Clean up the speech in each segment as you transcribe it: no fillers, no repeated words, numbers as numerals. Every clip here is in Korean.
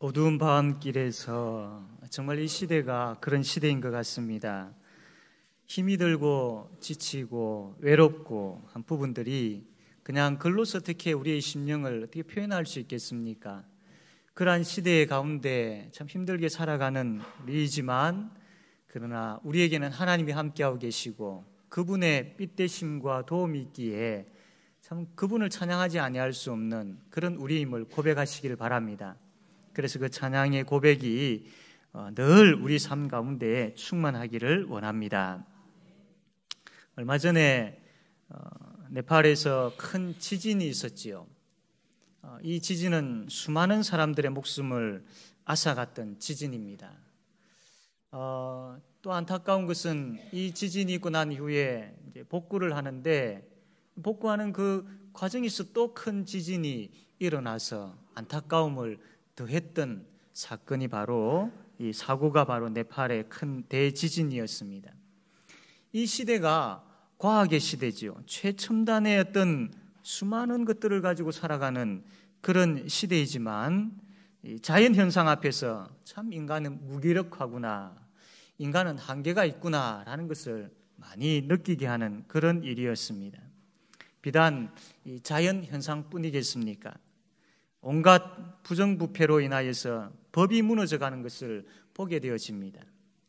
어두운 밤길에서 정말 이 시대가 그런 시대인 것 같습니다. 힘이 들고 지치고 외롭고 한 부분들이 그냥 글로서 어떻게 우리의 심령을 어떻게 표현할 수 있겠습니까? 그러한 시대의 가운데 참 힘들게 살아가는 우리이지만 그러나 우리에게는 하나님이 함께하고 계시고 그분의 빛대심과 도움이 있기에 참 그분을 찬양하지 아니할 수 없는 그런 우리임을 고백하시기를 바랍니다. 그래서 그 찬양의 고백이 늘 우리 삶 가운데 충만하기를 원합니다. 얼마 전에 네팔에서 큰 지진이 있었지요. 이 지진은 수많은 사람들의 목숨을 앗아갔던 지진입니다. 또 안타까운 것은 이 지진이 있고 난 이후에 이제 복구를 하는데 복구하는 그 과정에서 또 큰 지진이 일어나서 안타까움을 더했던 사건이 바로 이 사고가 바로 네팔의 큰 대지진이었습니다. 이 시대가 과학의 시대지요. 최첨단의 어떤 수많은 것들을 가지고 살아가는 그런 시대이지만 자연 현상 앞에서 참 인간은 무기력하구나, 인간은 한계가 있구나라는 것을 많이 느끼게 하는 그런 일이었습니다. 비단 이 자연 현상뿐이겠습니까? 온갖 부정부패로 인하여서 법이 무너져가는 것을 보게 되어집니다.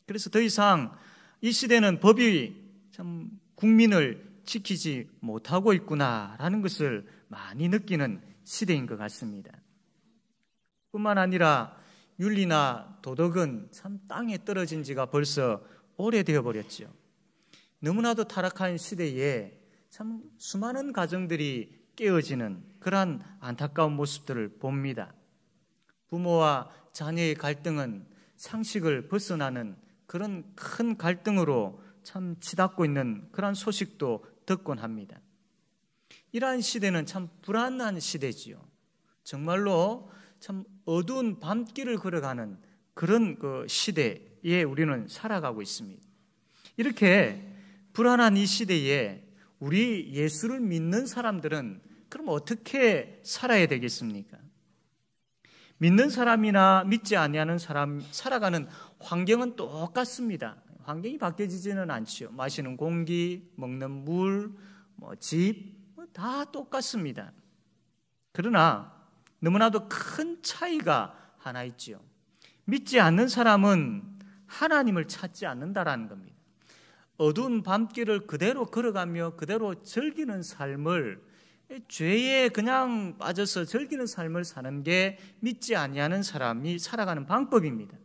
그래서 더 이상 이 시대는 법이 참 국민을 지키지 못하고 있구나라는 것을 많이 느끼는 시대인 것 같습니다. 뿐만 아니라 윤리나 도덕은 참 땅에 떨어진 지가 벌써 오래되어 버렸죠. 너무나도 타락한 시대에 참 수많은 가정들이 깨어지는 그러한 안타까운 모습들을 봅니다. 부모와 자녀의 갈등은 상식을 벗어나는 그런 큰 갈등으로 참 치닫고 있는 그런 소식도 듣곤 합니다. 이러한 시대는 참 불안한 시대지요. 정말로 참 어두운 밤길을 걸어가는 그런 그 시대에 우리는 살아가고 있습니다. 이렇게 불안한 이 시대에 우리 예수를 믿는 사람들은 그럼 어떻게 살아야 되겠습니까? 믿는 사람이나 믿지 아니하는 사람 살아가는 환경은 똑같습니다. 환경이 바뀌지는 않죠. 마시는 공기, 먹는 물, 집 다 똑같습니다. 그러나 너무나도 큰 차이가 하나 있죠. 믿지 않는 사람은 하나님을 찾지 않는다라는 겁니다. 어두운 밤길을 그대로 걸어가며 그대로 즐기는 삶을, 죄에 그냥 빠져서 즐기는 삶을 사는 게 믿지 아니하는 사람이 살아가는 방법입니다.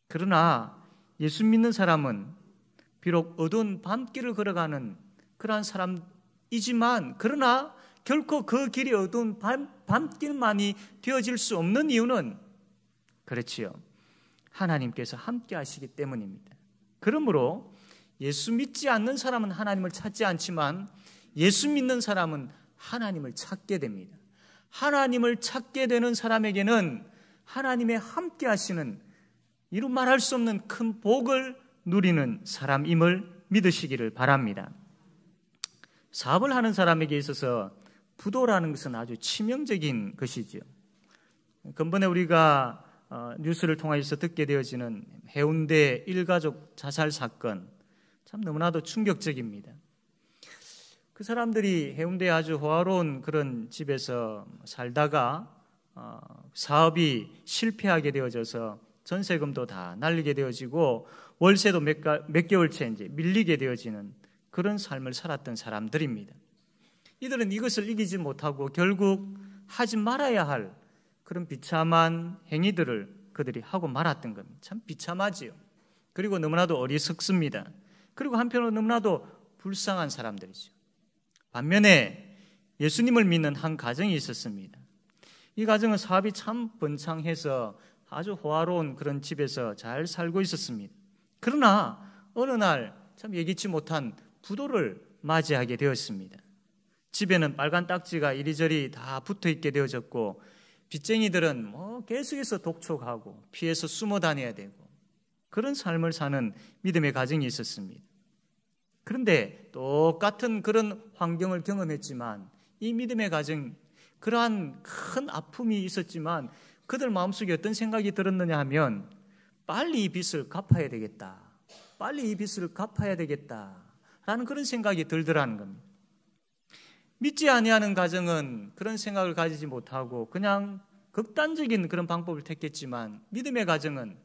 그러나 예수 믿는 사람은 비록 어두운 밤길을 걸어가는 그러한 사람이지만 그러나 결코 그 길이 어두운 밤길만이 되어질 수 없는 이유는 그렇지요. 하나님께서 함께 하시기 때문입니다. 그러므로 예수 믿지 않는 사람은 하나님을 찾지 않지만 예수 믿는 사람은 하나님을 찾게 됩니다. 하나님을 찾게 되는 사람에게는 하나님의 함께 하시는 이루 말할 수 없는 큰 복을 누리는 사람임을 믿으시기를 바랍니다. 사업을 하는 사람에게 있어서 부도라는 것은 아주 치명적인 것이지요. 근본에 우리가 뉴스를 통해서 듣게 되어지는 해운대 일가족 자살 사건, 참 너무나도 충격적입니다. 그 사람들이 해운대에 아주 호화로운 그런 집에서 살다가 사업이 실패하게 되어져서 전세금도 다 날리게 되어지고 월세도 몇 개월째 이제 밀리게 되어지는 그런 삶을 살았던 사람들입니다. 이들은 이것을 이기지 못하고 결국 하지 말아야 할 그런 비참한 행위들을 그들이 하고 말았던 겁니다. 참 비참하지요. 그리고 너무나도 어리석습니다. 그리고 한편으로 너무나도 불쌍한 사람들이죠. 반면에 예수님을 믿는 한 가정이 있었습니다. 이 가정은 사업이 참 번창해서 아주 호화로운 그런 집에서 잘 살고 있었습니다. 그러나 어느 날 참 예기치 못한 부도를 맞이하게 되었습니다. 집에는 빨간 딱지가 이리저리 다 붙어 있게 되어졌고 빚쟁이들은 계속해서 독촉하고 피해서 숨어 다녀야 되고 그런 삶을 사는 믿음의 가정이 있었습니다. 그런데 똑같은 그런 환경을 경험했지만 이 믿음의 가정, 그러한 큰 아픔이 있었지만 그들 마음속에 어떤 생각이 들었느냐 하면 빨리 이 빚을 갚아야 되겠다. 빨리 이 빚을 갚아야 되겠다라는 그런 생각이 들더라는 겁니다. 믿지 아니하는 가정은 그런 생각을 가지지 못하고 그냥 극단적인 그런 방법을 택했지만, 믿음의 가정은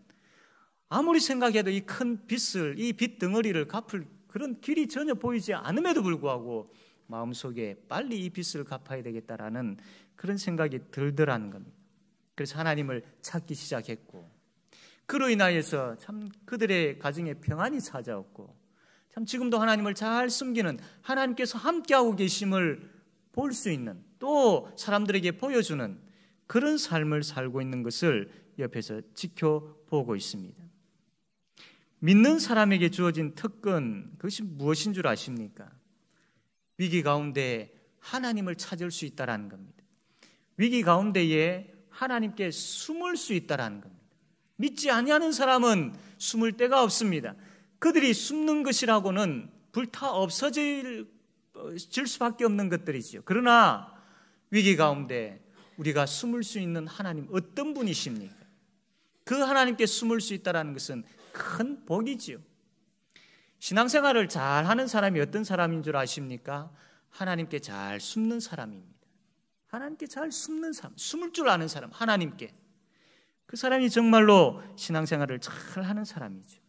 아무리 생각해도 이 큰 빚을, 이 빚 덩어리를 갚을 그런 길이 전혀 보이지 않음에도 불구하고 마음속에 빨리 이 빚을 갚아야 되겠다라는 그런 생각이 들더라는 겁니다. 그래서 하나님을 찾기 시작했고, 그로 인하여서 참 그들의 가정에 평안이 찾아왔고, 참 지금도 하나님을 잘 숨기는, 하나님께서 함께하고 계심을 볼 수 있는, 또 사람들에게 보여주는 그런 삶을 살고 있는 것을 옆에서 지켜보고 있습니다. 믿는 사람에게 주어진 특권, 그것이 무엇인 줄 아십니까? 위기 가운데 하나님을 찾을 수 있다는 겁니다. 위기 가운데에 하나님께 숨을 수 있다는 겁니다. 믿지 아니하는 사람은 숨을 데가 없습니다. 그들이 숨는 것이라고는 불타 없어질 수밖에 없는 것들이죠. 그러나 위기 가운데 우리가 숨을 수 있는 하나님, 어떤 분이십니까? 그 하나님께 숨을 수 있다는 것은 큰 복이지요. 신앙생활을 잘하는 사람이 어떤 사람인 줄 아십니까? 하나님께 잘 숨는 사람입니다. 하나님께 잘 숨는 사람, 숨을 줄 아는 사람, 하나님께. 그 사람이 정말로 신앙생활을 잘 하는 사람이죠.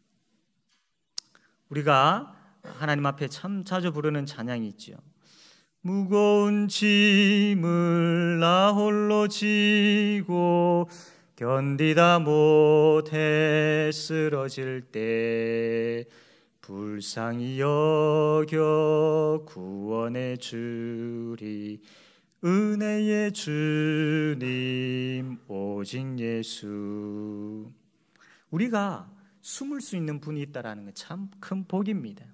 우리가 하나님 앞에 참 자주 부르는 찬양이 있죠. 무거운 짐을 나 홀로 지고 견디다 못해 쓰러질 때 불쌍히 여겨 구원해 주리 은혜의 주님 오직 예수. 우리가 숨을 수 있는 분이 있다는 건 참 큰 복입니다.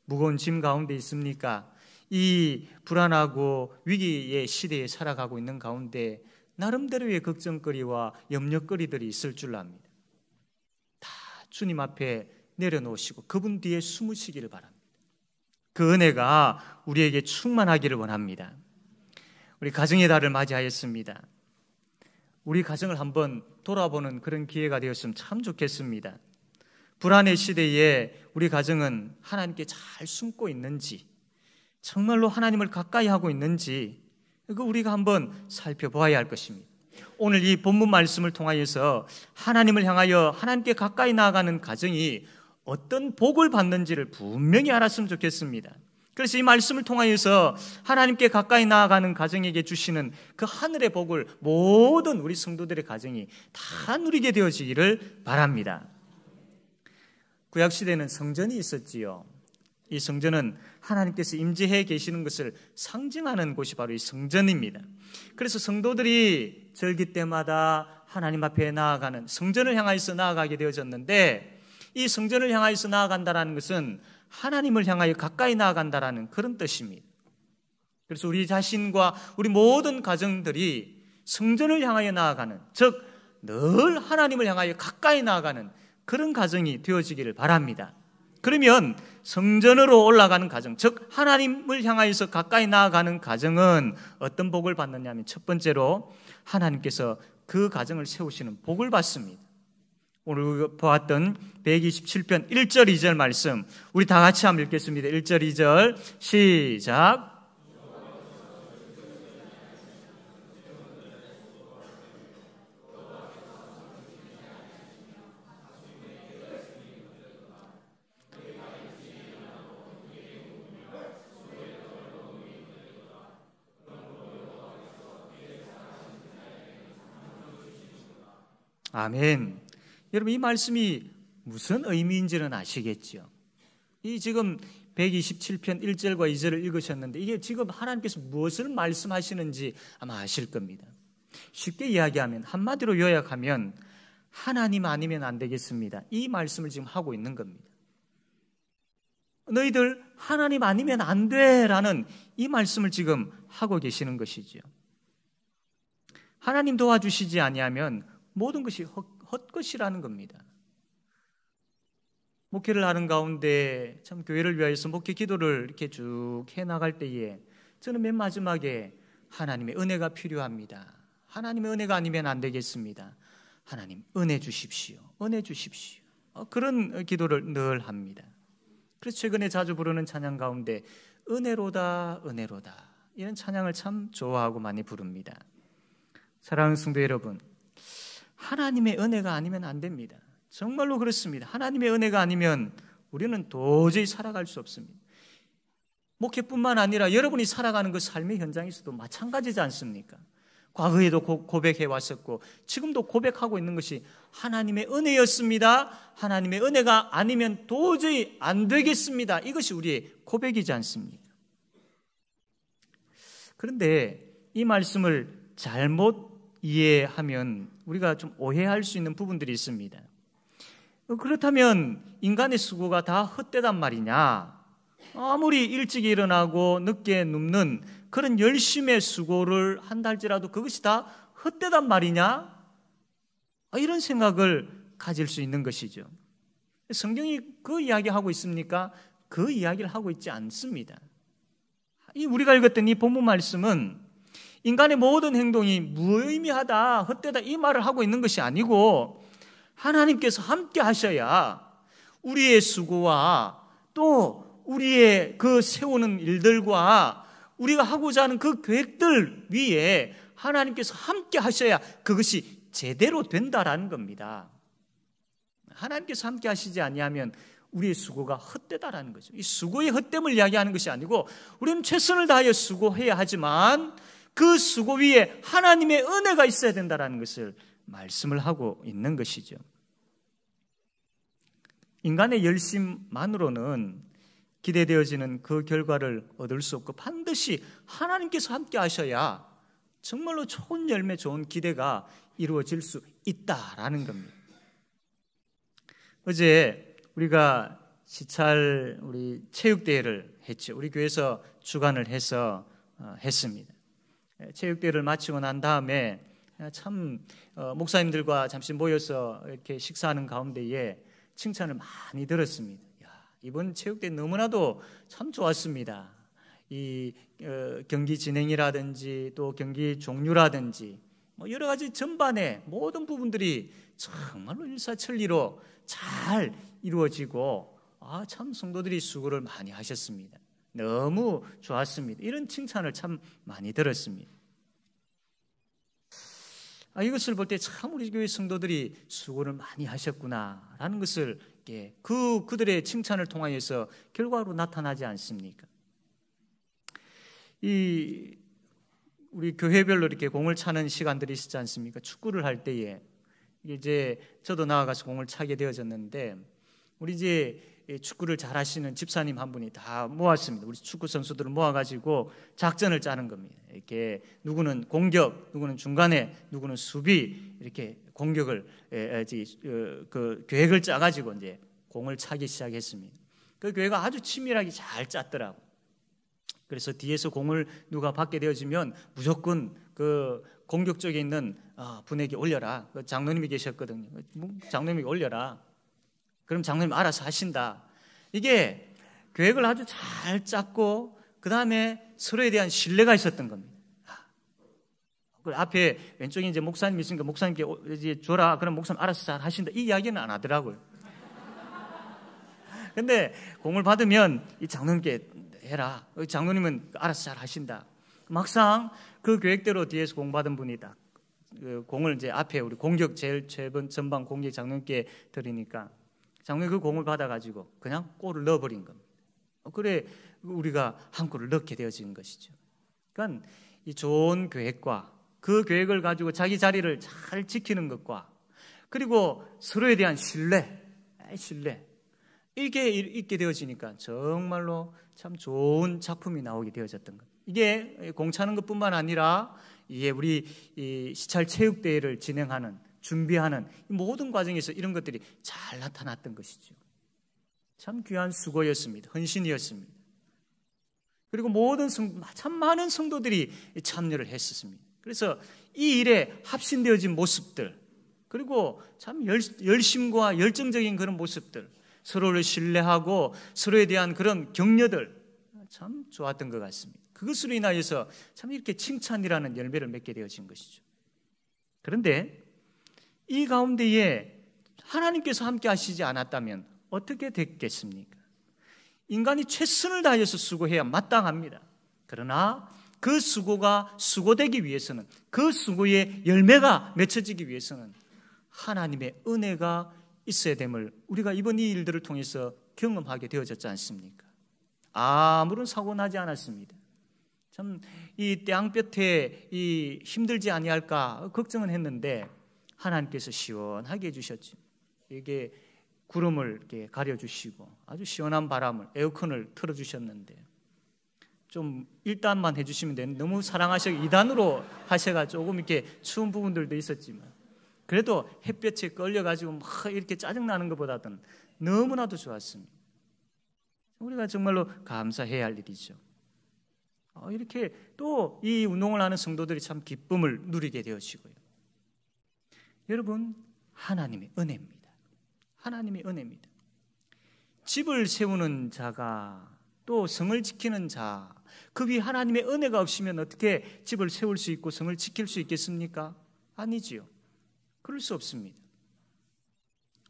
무거운 짐 가운데 있습니까? 이 불안하고 위기의 시대에 살아가고 있는 가운데 나름대로의 걱정거리와 염려거리들이 있을 줄 압니다. 다 주님 앞에 내려놓으시고 그분 뒤에 숨으시기를 바랍니다. 그 은혜가 우리에게 충만하기를 원합니다. 우리 가정의 달을 맞이하였습니다. 우리 가정을 한번 돌아보는 그런 기회가 되었으면 참 좋겠습니다. 불안의 시대에 우리 가정은 하나님께 잘 숨고 있는지, 정말로 하나님을 가까이 하고 있는지, 이거 우리가 한번 살펴보아야 할 것입니다. 오늘 이 본문 말씀을 통하여서 하나님을 향하여 하나님께 가까이 나아가는 가정이 어떤 복을 받는지를 분명히 알았으면 좋겠습니다. 그래서 이 말씀을 통하여서 하나님께 가까이 나아가는 가정에게 주시는 그 하늘의 복을 모든 우리 성도들의 가정이 다 누리게 되어지기를 바랍니다. 구약시대에는 성전이 있었지요. 이 성전은 하나님께서 임재해 계시는 것을 상징하는 곳이 바로 이 성전입니다. 그래서 성도들이 절기 때마다 하나님 앞에 나아가는, 성전을 향하여서 나아가게 되어졌는데, 이 성전을 향하여서 나아간다는 것은 하나님을 향하여 가까이 나아간다는 그런 뜻입니다. 그래서 우리 자신과 우리 모든 가정들이 성전을 향하여 나아가는, 즉 늘 하나님을 향하여 가까이 나아가는 그런 가정이 되어지기를 바랍니다. 그러면 성전으로 올라가는 가정, 즉 하나님을 향하여서 가까이 나아가는 가정은 어떤 복을 받느냐 하면, 첫 번째로 하나님께서 그 가정을 세우시는 복을 받습니다. 오늘 보았던 127편 1절 2절 말씀, 우리 다 같이 한번 읽겠습니다. 1절 2절 시작. 아멘. 여러분, 이 말씀이 무슨 의미인지는 아시겠죠? 이 지금 127편 1절과 2절을 읽으셨는데 이게 지금 하나님께서 무엇을 말씀하시는지 아마 아실 겁니다. 쉽게 이야기하면, 한마디로 요약하면 하나님 아니면 안 되겠습니다. 이 말씀을 지금 하고 있는 겁니다. 너희들 하나님 아니면 안 돼라는 이 말씀을 지금 하고 계시는 것이죠. 하나님 도와주시지 아니하면 모든 것이 헛것이라는 겁니다. 목회를 하는 가운데 참 교회를 위하여서 목회 기도를 이렇게 쭉 해나갈 때에 저는 맨 마지막에 하나님의 은혜가 필요합니다. 하나님의 은혜가 아니면 안 되겠습니다. 하나님 은혜 주십시오. 은혜 주십시오. 그런 기도를 늘 합니다. 그래서 최근에 자주 부르는 찬양 가운데 은혜로다 은혜로다 이런 찬양을 참 좋아하고 많이 부릅니다. 사랑하는 성도 여러분, 하나님의 은혜가 아니면 안 됩니다. 정말로 그렇습니다. 하나님의 은혜가 아니면 우리는 도저히 살아갈 수 없습니다. 목회뿐만 아니라 여러분이 살아가는 그 삶의 현장에서도 마찬가지지 않습니까? 과거에도 고백해 왔었고 지금도 고백하고 있는 것이 하나님의 은혜였습니다. 하나님의 은혜가 아니면 도저히 안 되겠습니다. 이것이 우리의 고백이지 않습니까? 그런데 이 말씀을 잘못 이해하면 우리가 좀 오해할 수 있는 부분들이 있습니다. 그렇다면 인간의 수고가 다 헛되단 말이냐? 아무리 일찍 일어나고 늦게 눕는 그런 열심의 수고를 한다 할지라도 그것이 다 헛되단 말이냐? 이런 생각을 가질 수 있는 것이죠. 성경이 그 이야기하고 있습니까? 그 이야기를 하고 있지 않습니다. 우리가 읽었던 이 본문 말씀은 인간의 모든 행동이 무의미하다, 헛되다 이 말을 하고 있는 것이 아니고 하나님께서 함께 하셔야 우리의 수고와 또 우리의 그 세우는 일들과 우리가 하고자 하는 그 계획들 위에 하나님께서 함께 하셔야 그것이 제대로 된다라는 겁니다. 하나님께서 함께 하시지 아니하면 우리의 수고가 헛되다라는 거죠. 이 수고의 헛됨을 이야기하는 것이 아니고 우리는 최선을 다하여 수고해야 하지만 그 수고 위에 하나님의 은혜가 있어야 된다라는 것을 말씀을 하고 있는 것이죠. 인간의 열심만으로는 기대되어지는 그 결과를 얻을 수 없고 반드시 하나님께서 함께 하셔야 정말로 좋은 열매, 좋은 기대가 이루어질 수 있다라는 겁니다. 어제 우리가 시찰 우리 체육대회를 했죠. 우리 교회에서 주관을 해서 했습니다. 체육대회를 마치고 난 다음에 참 목사님들과 잠시 모여서 이렇게 식사하는 가운데에 칭찬을 많이 들었습니다. 이번 체육대회 너무나도 참 좋았습니다. 이 경기 진행이라든지 또 경기 종류라든지 여러 가지 전반의 모든 부분들이 정말로 일사천리로 잘 이루어지고 참 성도들이 수고를 많이 하셨습니다. 너무 좋았습니다. 이런 칭찬을 참 많이 들었습니다. 이것을 볼 때 참 우리 교회 성도들이 수고를 많이 하셨구나라는 것을 그들의 칭찬을 통하여서 결과로 나타나지 않습니까? 우리 교회별로 이렇게 공을 차는 시간들이 있지 않습니까? 축구를 할 때에 이제 저도 나아가서 공을 차게 되어졌는데 우리 이제 축구를 잘 하시는 집사님 한 분이 다 모았습니다. 우리 축구 선수들을 모아가지고 작전을 짜는 겁니다. 이렇게 누구는 공격, 누구는 중간에, 누구는 수비 이렇게 공격을 그 계획을 짜가지고 이제 공을 차기 시작했습니다. 그 계획가 아주 치밀하게 잘 짰더라고. 그래서 뒤에서 공을 누가 받게 되어지면 무조건 그 공격 쪽에 있는 분에게 올려라. 그 장로님이 계셨거든요. 장로님이 올려라. 그럼 장로님 알아서 하신다. 이게 계획을 아주 잘 짰고 그 다음에 서로에 대한 신뢰가 있었던 겁니다. 그 앞에 왼쪽에 이제 목사님 있으니까 목사님께 이제 줘라. 그럼 목사님 알아서 잘 하신다. 이 이야기는 안 하더라고요. 근데 공을 받으면 이 장로님께 해라. 장로님은 알아서 잘 하신다. 막상 그 계획대로 뒤에서 공 받은 분이 딱 그 공을 이제 앞에 우리 공격 제일 전방 공격 장로님께 드리니까 장로님 그 공을 받아가지고 그냥 골을 넣어버린 겁니다. 그래 우리가 한 골을 넣게 되어진 것이죠. 그러니까 이 좋은 계획과 그 계획을 가지고 자기 자리를 잘 지키는 것과 그리고 서로에 대한 신뢰 이게 있게 되어지니까 정말로 참 좋은 작품이 나오게 되어졌던 것. 이게 공 차는 것뿐만 아니라 이게 우리 이 시찰 체육대회를 진행하는 준비하는 모든 과정에서 이런 것들이 잘 나타났던 것이죠. 참 귀한 수고였습니다. 헌신이었습니다. 그리고 참 많은 성도들이 참여를 했었습니다. 그래서 이 일에 합심되어진 모습들 그리고 참 열심과 열정적인 그런 모습들 서로를 신뢰하고 서로에 대한 그런 격려들 참 좋았던 것 같습니다. 그것으로 인하여서 참 이렇게 칭찬이라는 열매를 맺게 되어진 것이죠. 그런데 이 가운데에 하나님께서 함께 하시지 않았다면 어떻게 됐겠습니까? 인간이 최선을 다해서 수고해야 마땅합니다. 그러나 그 수고가 수고되기 위해서는, 그 수고의 열매가 맺혀지기 위해서는 하나님의 은혜가 있어야 됨을 우리가 이번 이 일들을 통해서 경험하게 되어졌지 않습니까? 아무런 사고 나지 않았습니다. 참 이 땅볕에 힘들지 아니할까 걱정은 했는데 하나님께서 시원하게 해주셨죠. 이게 구름을 이렇게 가려주시고 아주 시원한 바람을, 에어컨을 틀어주셨는데 좀 1단만 해주시면 되는데 너무 사랑하셔 2단으로 하셔가 조금 이렇게 추운 부분들도 있었지만 그래도 햇볕에 끌려가지고 막 이렇게 짜증나는 것보다는 너무나도 좋았습니다. 우리가 정말로 감사해야 할 일이죠. 이렇게 또 이 운동을 하는 성도들이 참 기쁨을 누리게 되어지고요. 여러분, 하나님의 은혜입니다. 하나님의 은혜입니다. 집을 세우는 자가 또 성을 지키는 자, 그 위에 하나님의 은혜가 없으면 어떻게 집을 세울 수 있고 성을 지킬 수 있겠습니까? 아니지요. 그럴 수 없습니다.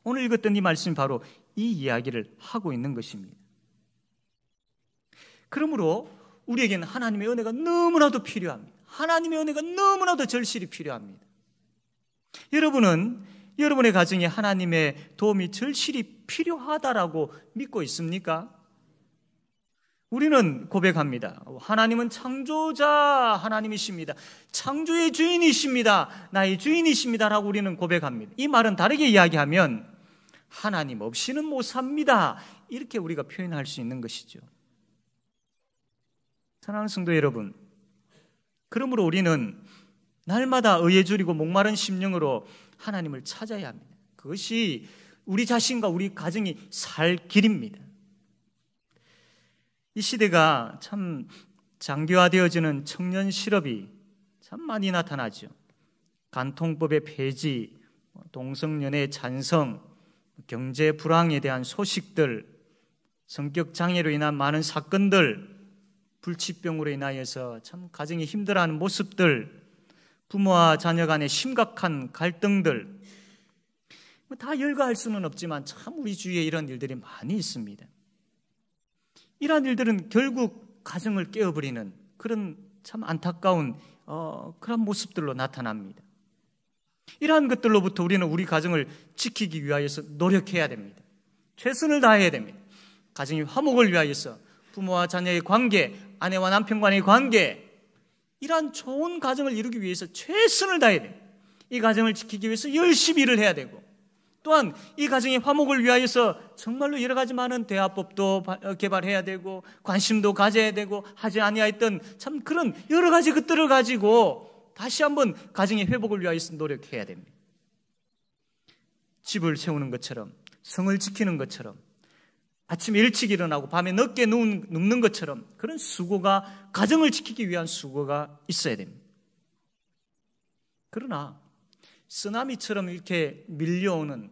오늘 읽었던 이 말씀이 바로 이 이야기를 하고 있는 것입니다. 그러므로 우리에게는 하나님의 은혜가 너무나도 필요합니다. 하나님의 은혜가 너무나도 절실히 필요합니다. 여러분은 여러분의 가정에 하나님의 도움이 절실히 필요하다라고 믿고 있습니까? 우리는 고백합니다. 하나님은 창조자 하나님이십니다. 창조의 주인이십니다. 나의 주인이십니다. 라고 우리는 고백합니다. 이 말은 다르게 이야기하면 하나님 없이는 못 삽니다. 이렇게 우리가 표현할 수 있는 것이죠. 사랑하는 성도 여러분, 그러므로 우리는 날마다 의에 줄이고 목마른 심령으로 하나님을 찾아야 합니다. 그것이 우리 자신과 우리 가정이 살 길입니다. 이 시대가 참 장기화되어지는 청년 실업이 참 많이 나타나죠. 간통법의 폐지, 동성연애 찬성, 경제 불황에 대한 소식들, 성격 장애로 인한 많은 사건들, 불치병으로 인하여서 참 가정이 힘들어하는 모습들, 부모와 자녀 간의 심각한 갈등들, 다 열거할 수는 없지만 참 우리 주위에 이런 일들이 많이 있습니다. 이러한 일들은 결국 가정을 깨어버리는 그런 참 안타까운 그런 모습들로 나타납니다. 이러한 것들로부터 우리는 우리 가정을 지키기 위하여서 노력해야 됩니다. 최선을 다해야 됩니다. 가정의 화목을 위하여서 부모와 자녀의 관계, 아내와 남편 간의 관계, 이러한 좋은 가정을 이루기 위해서 최선을 다해야 됩니다. 이 가정을 지키기 위해서 열심히 일을 해야 되고, 또한 이 가정의 화목을 위하여서 정말로 여러 가지 많은 대화법도 개발해야 되고 관심도 가져야 되고 하지 아니하였던 참 그런 여러 가지 것들을 가지고 다시 한번 가정의 회복을 위하여서 노력해야 됩니다. 집을 세우는 것처럼, 성을 지키는 것처럼, 아침에 일찍 일어나고 밤에 늦게 눕는 것처럼 그런 수고가, 가정을 지키기 위한 수고가 있어야 됩니다. 그러나 쓰나미처럼 이렇게 밀려오는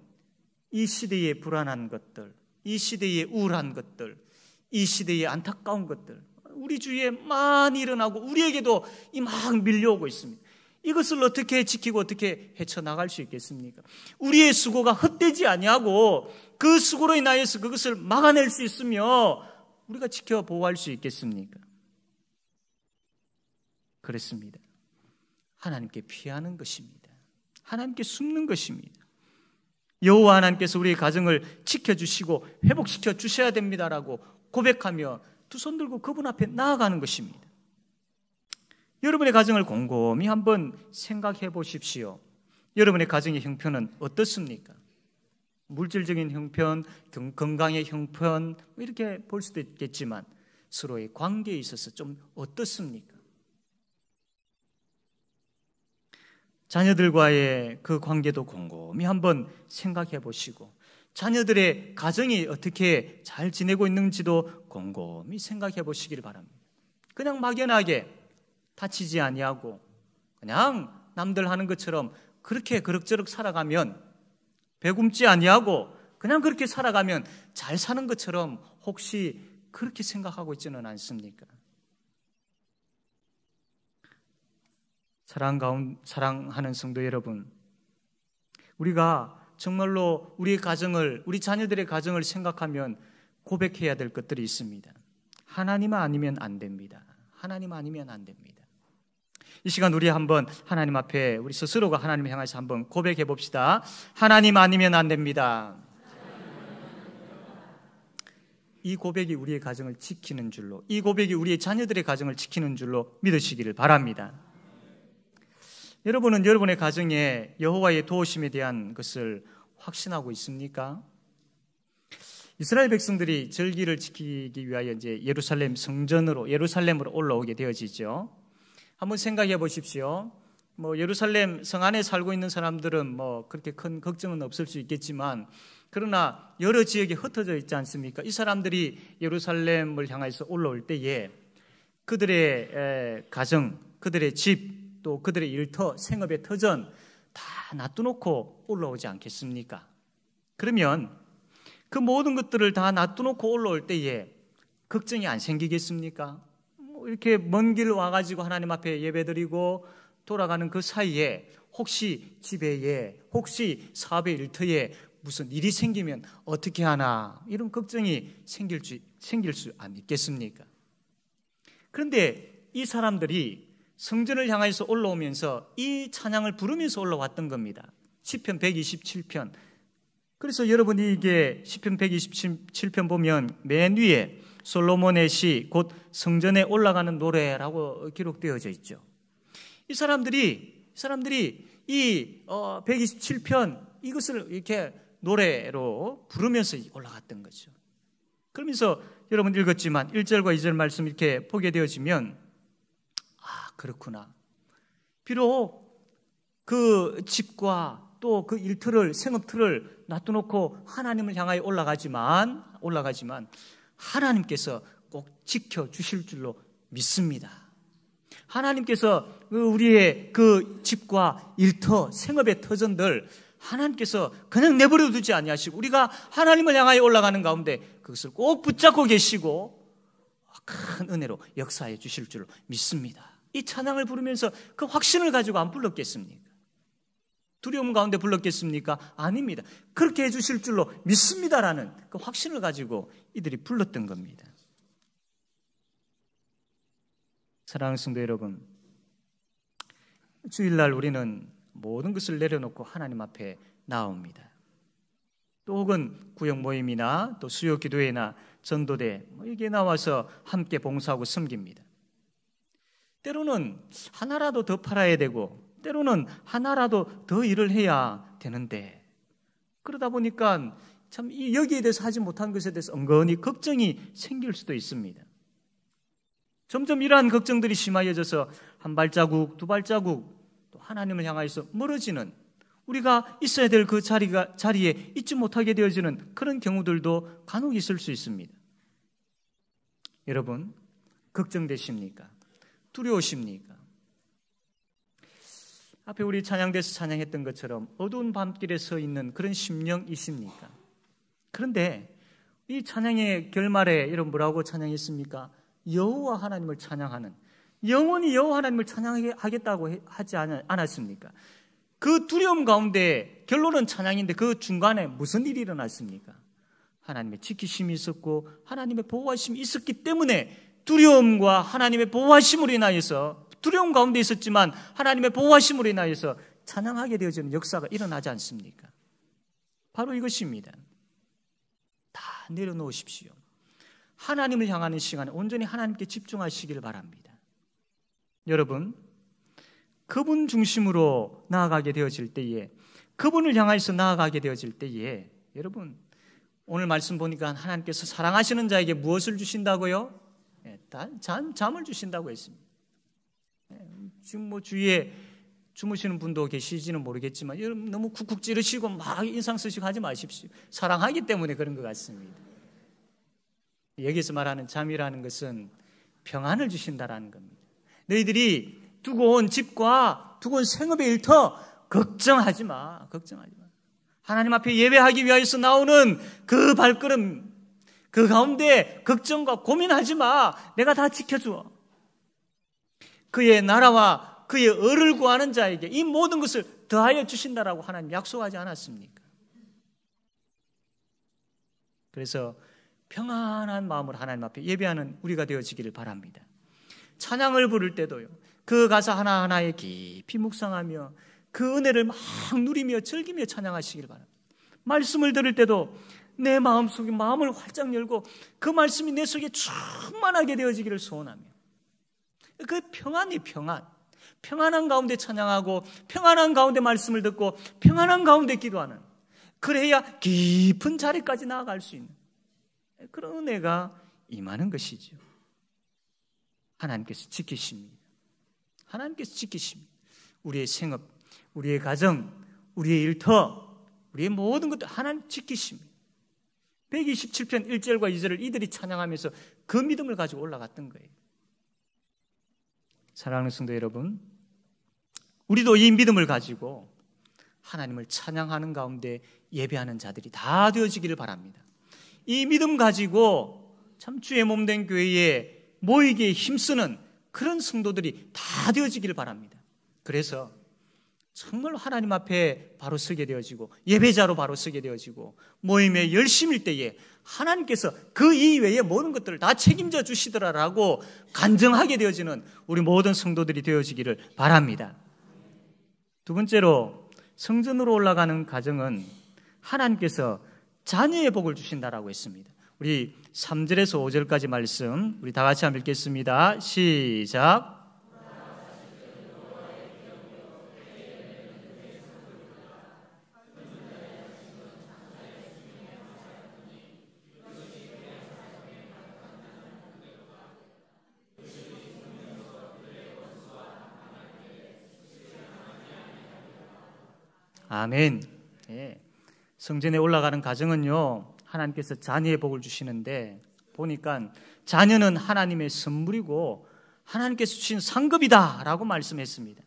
이 시대의 불안한 것들, 이 시대의 우울한 것들, 이 시대의 안타까운 것들, 우리 주위에 많이 일어나고 우리에게도 막 밀려오고 있습니다. 이것을 어떻게 지키고 어떻게 헤쳐나갈 수 있겠습니까? 우리의 수고가 헛되지 아니하고 그 수고로 인하여서 그것을 막아낼 수 있으며 우리가 지켜 보호할 수 있겠습니까? 그렇습니다. 하나님께 피하는 것입니다. 하나님께 숨는 것입니다. 여호와 하나님께서 우리의 가정을 지켜주시고 회복시켜 주셔야 됩니다라고 고백하며 두 손 들고 그분 앞에 나아가는 것입니다. 여러분의 가정을 곰곰이 한번 생각해 보십시오. 여러분의 가정의 형편은 어떻습니까? 물질적인 형편, 건강의 형편 이렇게 볼 수도 있겠지만 서로의 관계에 있어서 좀 어떻습니까? 자녀들과의 그 관계도 곰곰이 한번 생각해 보시고 자녀들의 가정이 어떻게 잘 지내고 있는지도 곰곰이 생각해 보시기를 바랍니다. 그냥 막연하게 다치지 아니하고 그냥 남들 하는 것처럼 그렇게 그럭저럭 살아가면, 배굶지 아니하고 그냥 그렇게 살아가면 잘 사는 것처럼 혹시 그렇게 생각하고 있지는 않습니까? 사랑하는 성도 여러분, 우리가 정말로 우리의 가정을, 우리 자녀들의 가정을 생각하면 고백해야 될 것들이 있습니다. 하나님 아니면 안 됩니다. 하나님 아니면 안 됩니다. 이 시간 우리 한번 하나님 앞에 우리 스스로가 하나님을 향해서 한번 고백해 봅시다. 하나님 아니면 안 됩니다. 이 고백이 우리의 가정을 지키는 줄로, 이 고백이 우리의 자녀들의 가정을 지키는 줄로 믿으시기를 바랍니다. 여러분은 여러분의 가정에 여호와의 도우심에 대한 것을 확신하고 있습니까? 이스라엘 백성들이 절기를 지키기 위하여 이제 예루살렘으로 올라오게 되어지죠. 한번 생각해 보십시오. 예루살렘 성 안에 살고 있는 사람들은 그렇게 큰 걱정은 없을 수 있겠지만, 그러나 여러 지역에 흩어져 있지 않습니까? 이 사람들이 예루살렘을 향해서 올라올 때에 그들의 가정, 그들의 집, 또 그들의 일터, 생업의 터전 다 놔두놓고 올라오지 않겠습니까? 그러면 그 모든 것들을 다 놔두놓고 올라올 때에 걱정이 안 생기겠습니까? 이렇게 먼 길 와가지고 하나님 앞에 예배드리고 돌아가는 그 사이에 혹시 집에, 혹시 사업의 일터에 무슨 일이 생기면 어떻게 하나, 이런 걱정이 생길 수 안 있겠습니까? 그런데 이 사람들이 성전을 향해서 올라오면서 이 찬양을 부르면서 올라왔던 겁니다. 시편 127편. 그래서 여러분이 이게 시편 127편 보면 맨 위에 솔로몬의 시, 곧 성전에 올라가는 노래라고 기록되어져 있죠. 이 사람들이 이 127편 이것을 이렇게 노래로 부르면서 올라갔던 거죠. 그러면서 여러분 읽었지만 1절과 2절 말씀 이렇게 보게 되어지면, 그렇구나. 비록 그 집과 또 그 일터를, 생업틀을 놔두놓고 하나님을 향하여 올라가지만 하나님께서 꼭 지켜주실 줄로 믿습니다. 하나님께서 우리의 그 집과 일터, 생업의 터전들 하나님께서 그냥 내버려 두지 아니하시고 우리가 하나님을 향하여 올라가는 가운데 그것을 꼭 붙잡고 계시고 큰 은혜로 역사해 주실 줄로 믿습니다. 이 찬양을 부르면서 그 확신을 가지고 안 불렀겠습니까? 두려움 가운데 불렀겠습니까? 아닙니다. 그렇게 해주실 줄로 믿습니다라는 그 확신을 가지고 이들이 불렀던 겁니다. 사랑하는 성도 여러분, 주일날 우리는 모든 것을 내려놓고 하나님 앞에 나옵니다. 또 혹은 구역 모임이나 또 수요 기도회나 전도대 여기에 나와서 함께 봉사하고 섬깁니다. 때로는 하나라도 더 팔아야 되고 때로는 하나라도 더 일을 해야 되는데, 그러다 보니까 참 여기에 대해서 하지 못한 것에 대해서 은근히 걱정이 생길 수도 있습니다. 점점 이러한 걱정들이 심하여져서 한 발자국, 두 발자국 또 하나님을 향하여서 멀어지는, 우리가 있어야 될 그 자리에 있지 못하게 되어지는 그런 경우들도 간혹 있을 수 있습니다. 여러분, 걱정되십니까? 두려우십니까? 앞에 우리 찬양대에서 찬양했던 것처럼 어두운 밤길에 서 있는 그런 심령이십니까? 그런데 이 찬양의 결말에 여러분 뭐라고 찬양했습니까? 여호와 하나님을 찬양하는, 영원히 여호와 하나님을 찬양하겠다고 하지 않았습니까? 그 두려움 가운데 결론은 찬양인데 그 중간에 무슨 일이 일어났습니까? 하나님의 지키심이 있었고 하나님의 보호하심이 있었기 때문에 두려움과 하나님의 보호하심으로 인하여서, 두려움 가운데 있었지만 하나님의 보호하심으로 인하여서 찬양하게 되어지는 역사가 일어나지 않습니까? 바로 이것입니다. 다 내려놓으십시오. 하나님을 향하는 시간에 온전히 하나님께 집중하시기를 바랍니다. 여러분, 그분 중심으로 나아가게 되어질 때에, 그분을 향해서 나아가게 되어질 때에, 여러분 오늘 말씀 보니까 하나님께서 사랑하시는 자에게 무엇을 주신다고요? 잠을 주신다고 했습니다. 지금 주위에 주무시는 분도 계시지는 모르겠지만 여러분 너무 쿡쿡 찌르시고 막 인상 쓰시고 하지 마십시오. 사랑하기 때문에 그런 것 같습니다. 여기서 말하는 잠이라는 것은 평안을 주신다라는 겁니다. 너희들이 두고 온 집과 두고 온 생업의 일터 걱정하지 마. 하나님 앞에 예배하기 위해서 나오는 그 발걸음, 그 가운데 걱정과 고민하지 마. 내가 다 지켜줘. 그의 나라와 그의 의를 구하는 자에게 이 모든 것을 더하여 주신다라고 하나님 약속하지 않았습니까? 그래서 평안한 마음으로 하나님 앞에 예배하는 우리가 되어지기를 바랍니다. 찬양을 부를 때도요, 그 가사 하나하나에 깊이 묵상하며 그 은혜를 막 누리며 즐기며 찬양하시길 바랍니다. 말씀을 들을 때도 내 마음속에 마음을 활짝 열고 그 말씀이 내 속에 충만하게 되어지기를 소원하며, 그 평안이 평안한 가운데 찬양하고 평안한 가운데 말씀을 듣고 평안한 가운데 기도하는, 그래야 깊은 자리까지 나아갈 수 있는 그런 은혜가 임하는 것이죠. 하나님께서 지키십니다. 하나님께서 지키십니다. 우리의 생업, 우리의 가정, 우리의 일터, 우리의 모든 것들 하나님 지키십니다. 127편 1절과 2절을 이들이 찬양하면서 그 믿음을 가지고 올라갔던 거예요. 사랑하는 성도 여러분, 우리도 이 믿음을 가지고 하나님을 찬양하는 가운데 예배하는 자들이 다 되어지기를 바랍니다. 이 믿음 가지고 참 주의 몸된 교회에 모이기에 힘쓰는 그런 성도들이 다 되어지기를 바랍니다. 그래서 정말 하나님 앞에 바로 서게 되어지고 예배자로 바로 서게 되어지고 모임에 열심일 때에 하나님께서 그 이외의 모든 것들을 다 책임져 주시더라라고 간증하게 되어지는 우리 모든 성도들이 되어지기를 바랍니다. 두 번째로, 성전으로 올라가는 가정은 하나님께서 자녀의 복을 주신다라고 했습니다. 우리 3절에서 5절까지 말씀 우리 다 같이 한번 읽겠습니다. 시작. 아멘. 예. 성전에 올라가는 가정은요, 하나님께서 자녀의 복을 주시는데 보니까 자녀는 하나님의 선물이고 하나님께서 주신 상급이다라고 말씀했습니다.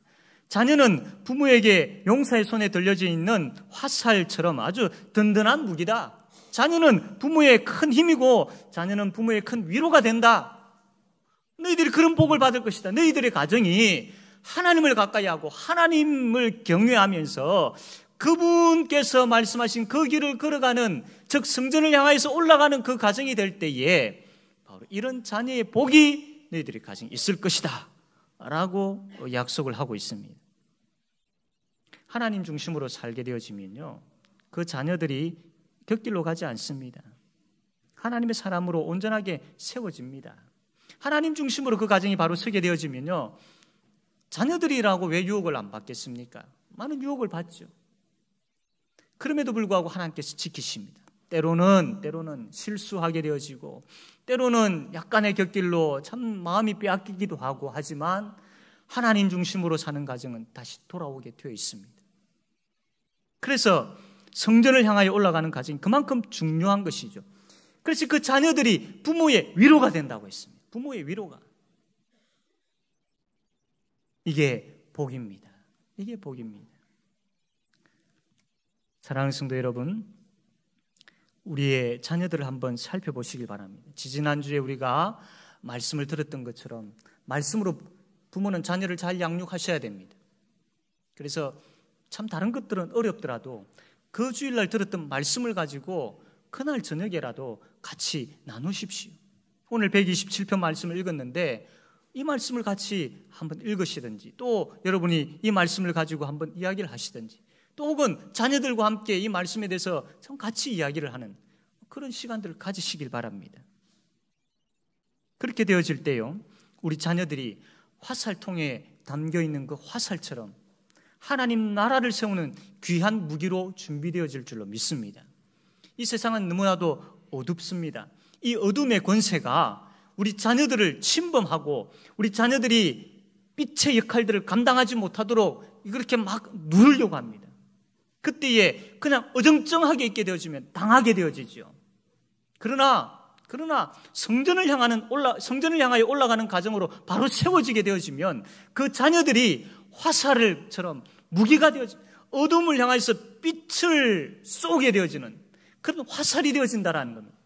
자녀는 부모에게 용사의 손에 들려져 있는 화살처럼 아주 든든한 무기다. 자녀는 부모의 큰 힘이고 자녀는 부모의 큰 위로가 된다. 너희들이 그런 복을 받을 것이다. 너희들의 가정이 하나님을 가까이 하고 하나님을 경외하면서 그분께서 말씀하신 그 길을 걸어가는, 즉 성전을 향해서 올라가는 그 가정이 될 때에 바로 이런 자녀의 복이 너희들의 가정에 있을 것이다 라고 약속을 하고 있습니다. 하나님 중심으로 살게 되어지면요, 그 자녀들이 곁길로 가지 않습니다. 하나님의 사람으로 온전하게 세워집니다. 하나님 중심으로 그 가정이 바로 서게 되어지면요, 자녀들이라고 왜 유혹을 안 받겠습니까? 많은 유혹을 받죠. 그럼에도 불구하고 하나님께서 지키십니다. 때로는 실수하게 되어지고 때로는 약간의 곁길로 참 마음이 빼앗기기도 하고 하지만 하나님 중심으로 사는 가정은 다시 돌아오게 되어 있습니다. 그래서 성전을 향하여 올라가는 가정이 그만큼 중요한 것이죠. 그래서 그 자녀들이 부모의 위로가 된다고 했습니다. 부모의 위로가. 이게 복입니다. 이게 복입니다. 사랑하는 성도 여러분, 우리의 자녀들을 한번 살펴보시길 바랍니다. 지지난주에 우리가 말씀을 들었던 것처럼 말씀으로 부모는 자녀를 잘 양육하셔야 됩니다. 그래서 참 다른 것들은 어렵더라도 그 주일날 들었던 말씀을 가지고 그날 저녁에라도 같이 나누십시오. 오늘 127편 말씀을 읽었는데 이 말씀을 같이 한번 읽으시든지, 또 여러분이 이 말씀을 가지고 한번 이야기를 하시든지, 또 혹은 자녀들과 함께 이 말씀에 대해서 참 같이 이야기를 하는 그런 시간들을 가지시길 바랍니다. 그렇게 되어질 때요, 우리 자녀들이 화살통에 담겨있는 그 화살처럼 하나님 나라를 세우는 귀한 무기로 준비되어질 줄로 믿습니다. 이 세상은 너무나도 어둡습니다. 이 어둠의 권세가 우리 자녀들을 침범하고 우리 자녀들이 빛의 역할들을 감당하지 못하도록 그렇게 막 누르려고 합니다. 그때에 그냥 어정쩡하게 있게 되어지면 당하게 되어지죠. 그러나 성전을 향하여 올라가는 과정으로 바로 세워지게 되어지면 그 자녀들이 화살처럼 무기가 되어지, 어둠을 향해서 빛을 쏘게 되어지는 그런 화살이 되어진다라는 겁니다.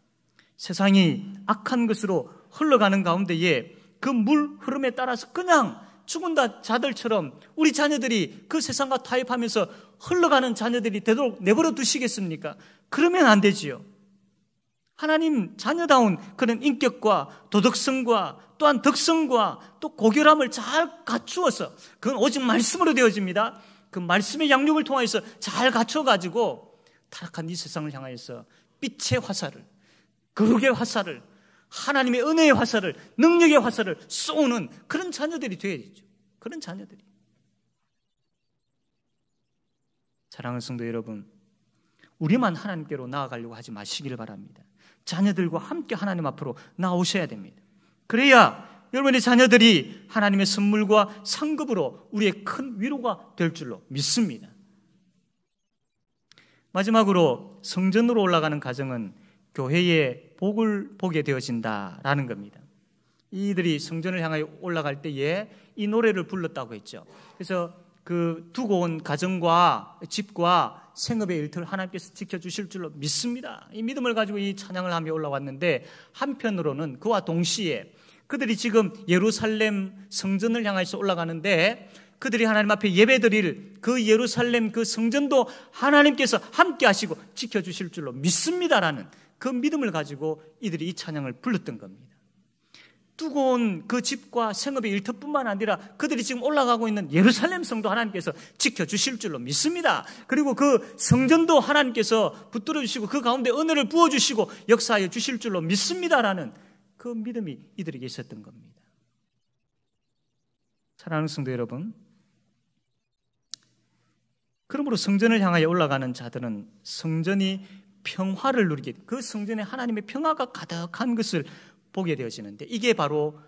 세상이 악한 것으로 흘러가는 가운데에 그 물 흐름에 따라서 그냥 죽은 자들처럼 우리 자녀들이 그 세상과 타협하면서 흘러가는 자녀들이 되도록 내버려 두시겠습니까? 그러면 안 되지요. 하나님 자녀다운 그런 인격과 도덕성과 또한 덕성과 또 고결함을 잘 갖추어서, 그건 오직 말씀으로 되어집니다. 그 말씀의 양육을 통해서 잘 갖춰가지고 타락한 이 세상을 향하여서 빛의 화살을, 거룩의 화살을, 하나님의 은혜의 화살을, 능력의 화살을 쏘는 그런 자녀들이 되어야죠. 그런 자녀들이. 사랑하는 성도 여러분, 우리만 하나님께로 나아가려고 하지 마시기를 바랍니다. 자녀들과 함께 하나님 앞으로 나오셔야 됩니다. 그래야 여러분의 자녀들이 하나님의 선물과 상급으로 우리의 큰 위로가 될 줄로 믿습니다. 마지막으로 성전으로 올라가는 가정은 교회의 복을 보게 되어진다라는 겁니다. 이들이 성전을 향하여 올라갈 때에 이 노래를 불렀다고 했죠. 그래서 그 두고 온 가정과 집과 생업의 일터를 하나님께서 지켜주실 줄로 믿습니다. 이 믿음을 가지고 이 찬양을 하며 올라왔는데, 한편으로는 그와 동시에 그들이 지금 예루살렘 성전을 향해서 올라가는데, 그들이 하나님 앞에 예배드릴 그 예루살렘 그 성전도 하나님께서 함께 하시고 지켜주실 줄로 믿습니다라는 그 믿음을 가지고 이들이 이 찬양을 불렀던 겁니다. 두고 온 그 집과 생업의 일터뿐만 아니라 그들이 지금 올라가고 있는 예루살렘 성도 하나님께서 지켜주실 줄로 믿습니다. 그리고 그 성전도 하나님께서 붙들어 주시고 그 가운데 은혜를 부어주시고 역사하여 주실 줄로 믿습니다라는 그 믿음이 이들에게 있었던 겁니다. 사랑하는 성도 여러분, 그러므로 성전을 향하여 올라가는 자들은 성전이 평화를 누리게, 그 성전에 하나님의 평화가 가득한 것을 보게 되어지는데, 이게 바로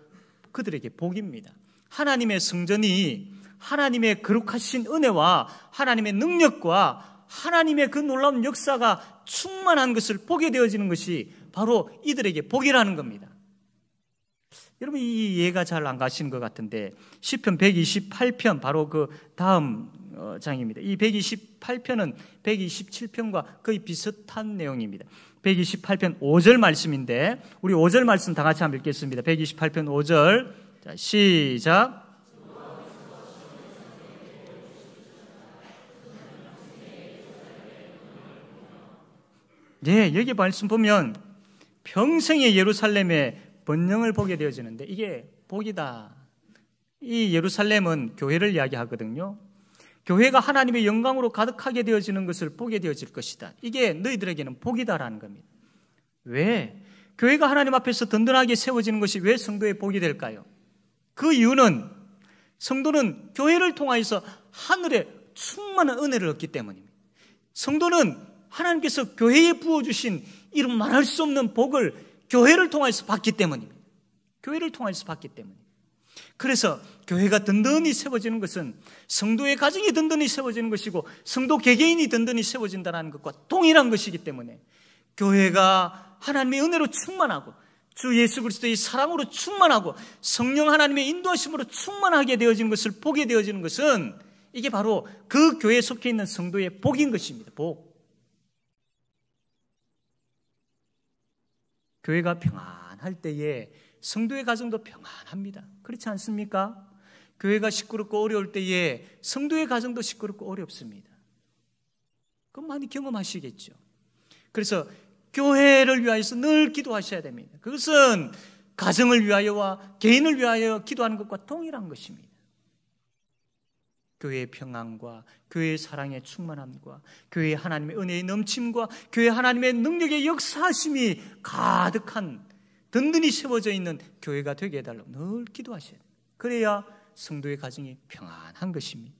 그들에게 복입니다. 하나님의 성전이 하나님의 거룩하신 은혜와 하나님의 능력과 하나님의 그 놀라운 역사가 충만한 것을 보게 되어지는 것이 바로 이들에게 복이라는 겁니다. 여러분, 이 이해가 잘 안 가시는 것 같은데, 시편 128편 바로 그 다음 장입니다. 이 128편은 127편과 거의 비슷한 내용입니다. 128편 5절 말씀인데, 우리 5절 말씀 다 같이 한번 읽겠습니다. 128편 5절. 자, 시작. 네, 여기 말씀 보면 평생의 예루살렘의 번영을 보게 되어지는데, 이게 복이다. 이 예루살렘은 교회를 이야기하거든요. 교회가 하나님의 영광으로 가득하게 되어지는 것을 보게 되어질 것이다. 이게 너희들에게는 복이다라는 겁니다. 왜? 교회가 하나님 앞에서 든든하게 세워지는 것이 왜 성도의 복이 될까요? 그 이유는 성도는 교회를 통하여서 하늘의 충만한 은혜를 얻기 때문입니다. 성도는 하나님께서 교회에 부어주신 이런 말할 수 없는 복을 교회를 통해서 받기 때문입니다. 교회를 통해서 받기 때문입니다. 그래서 교회가 든든히 세워지는 것은 성도의 가정이 든든히 세워지는 것이고 성도 개개인이 든든히 세워진다는 것과 동일한 것이기 때문에, 교회가 하나님의 은혜로 충만하고 주 예수 그리스도의 사랑으로 충만하고 성령 하나님의 인도하심으로 충만하게 되어지는 것을 보게 되어지는 것은, 이게 바로 그 교회에 속해 있는 성도의 복인 것입니다. 복. 교회가 평안할 때에 성도의 가정도 평안합니다. 그렇지 않습니까? 교회가 시끄럽고 어려울 때에 성도의 가정도 시끄럽고 어렵습니다. 그건 많이 경험하시겠죠. 그래서 교회를 위하여서 늘 기도하셔야 됩니다. 그것은 가정을 위하여와 개인을 위하여 기도하는 것과 동일한 것입니다. 교회의 평안과 교회의 사랑의 충만함과 교회의 하나님의 은혜의 넘침과 교회의 하나님의 능력의 역사하심이 가득한 든든히 세워져 있는 교회가 되게 해달라고 늘 기도하셔야 돼요. 그래야 성도의 가정이 평안한 것입니다.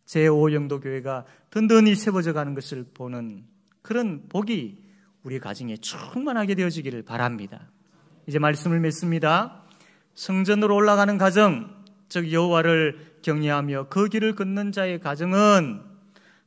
제5영도 교회가 든든히 세워져 가는 것을 보는 그런 복이 우리 가정에 충만하게 되어지기를 바랍니다. 이제 말씀을 맺습니다. 성전으로 올라가는 가정, 즉 여호와를 경외하며 그 길을 걷는 자의 가정은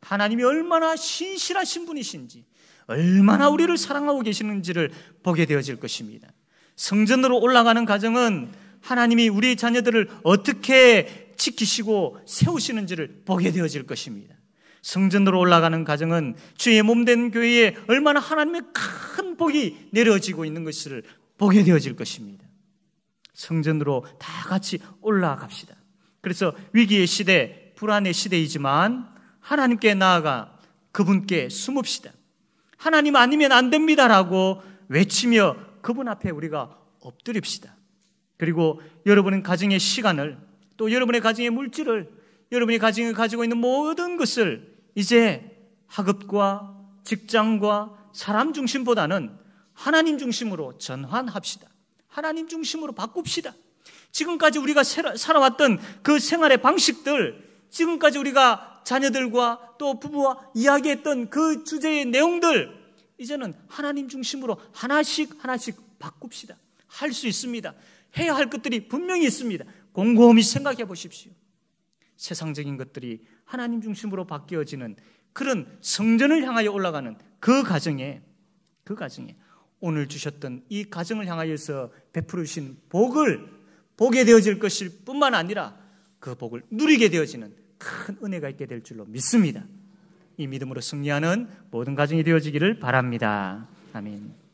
하나님이 얼마나 신실하신 분이신지, 얼마나 우리를 사랑하고 계시는지를 보게 되어질 것입니다. 성전으로 올라가는 가정은 하나님이 우리 자녀들을 어떻게 지키시고 세우시는지를 보게 되어질 것입니다. 성전으로 올라가는 가정은 주의 몸된 교회에 얼마나 하나님의 큰 복이 내려지고 있는 것을 보게 되어질 것입니다. 성전으로 다 같이 올라갑시다. 그래서 위기의 시대, 불안의 시대이지만 하나님께 나아가 그분께 숨읍시다. 하나님 아니면 안 됩니다라고 외치며 그분 앞에 우리가 엎드립시다. 그리고 여러분은 가정의 시간을, 또 여러분의 가정의 물질을, 여러분이 가정이 가지고 있는 모든 것을 이제 학업과 직장과 사람 중심보다는 하나님 중심으로 전환합시다. 하나님 중심으로 바꿉시다. 지금까지 우리가 살아왔던 그 생활의 방식들, 지금까지 우리가 자녀들과 또 부부와 이야기했던 그 주제의 내용들, 이제는 하나님 중심으로 하나씩 바꿉시다. 할 수 있습니다. 해야 할 것들이 분명히 있습니다. 곰곰이 생각해 보십시오. 세상적인 것들이 하나님 중심으로 바뀌어지는 그런 성전을 향하여 올라가는 그 가정에 오늘 주셨던 이 가정을 향하여서 베풀으신 복을 보게 되어질 것일 뿐만 아니라 그 복을 누리게 되어지는 큰 은혜가 있게 될 줄로 믿습니다. 이 믿음으로 승리하는 모든 가정이 되어지기를 바랍니다. 아멘.